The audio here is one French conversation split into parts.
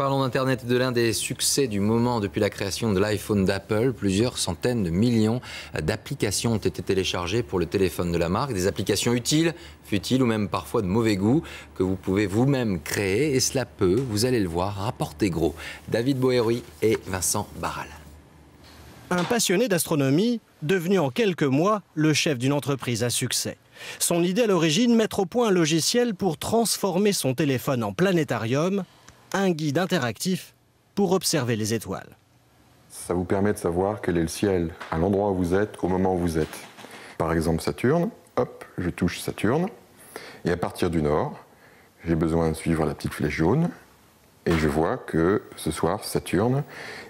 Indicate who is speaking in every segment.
Speaker 1: Parlons d'Internet et de l'un des succès du moment depuis la création de l'iPhone d'Apple. Plusieurs centaines de millions d'applications ont été téléchargées pour le téléphone de la marque. Des applications utiles, futiles ou même parfois de mauvais goût que vous pouvez vous-même créer. Et cela peut, vous allez le voir, rapporter gros. David Bohéry et Vincent Barral.
Speaker 2: Un passionné d'astronomie, devenu en quelques mois le chef d'une entreprise à succès. Son idée à l'origine, mettre au point un logiciel pour transformer son téléphone en planétarium, un guide interactif pour observer les étoiles.
Speaker 3: Ça vous permet de savoir quel est le ciel à l'endroit où vous êtes, au moment où vous êtes. Par exemple Saturne, hop, je touche Saturne, et à partir du nord, j'ai besoin de suivre la petite flèche jaune, et je vois que ce soir, Saturne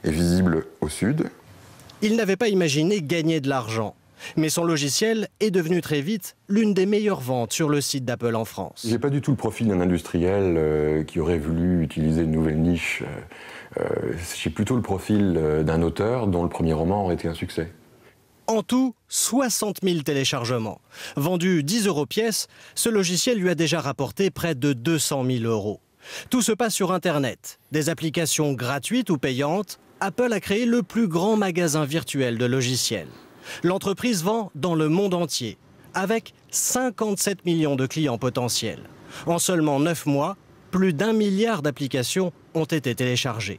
Speaker 3: est visible au sud.
Speaker 2: Il n'avait pas imaginé gagner de l'argent. Mais son logiciel est devenu très vite l'une des meilleures ventes sur le site d'Apple en France.
Speaker 3: J'ai pas du tout le profil d'un industriel qui aurait voulu utiliser une nouvelle niche. J'ai plutôt le profil d'un auteur dont le premier roman aurait été un succès.
Speaker 2: En tout, 60 000 téléchargements. Vendu 10 € pièce, ce logiciel lui a déjà rapporté près de 200 000 €. Tout se passe sur Internet. Des applications gratuites ou payantes, Apple a créé le plus grand magasin virtuel de logiciels. L'entreprise vend dans le monde entier, avec 57 millions de clients potentiels. En seulement 9 mois, plus d'1 milliard d'applications ont été téléchargées.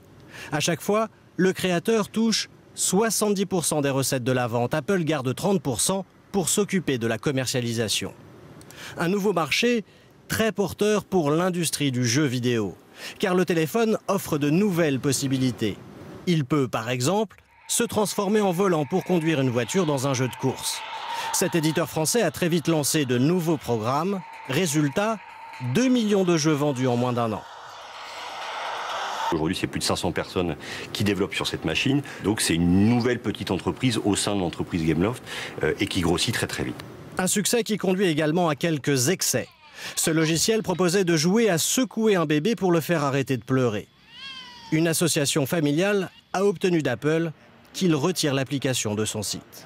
Speaker 2: À chaque fois, le créateur touche 70% des recettes de la vente. Apple garde 30% pour s'occuper de la commercialisation. Un nouveau marché très porteur pour l'industrie du jeu vidéo, car le téléphone offre de nouvelles possibilités. Il peut, par exemple, se transformer en volant pour conduire une voiture dans un jeu de course. Cet éditeur français a très vite lancé de nouveaux programmes. Résultat, 2 millions de jeux vendus en moins d'1 an.
Speaker 4: Aujourd'hui, c'est plus de 500 personnes qui développent sur cette machine. Donc c'est une nouvelle petite entreprise au sein de l'entreprise Gameloft et qui grossit très très vite.
Speaker 2: Un succès qui conduit également à quelques excès. Ce logiciel proposait de jouer à secouer un bébé pour le faire arrêter de pleurer. Une association familiale a obtenu d'Apple qu'il retire l'application de son site.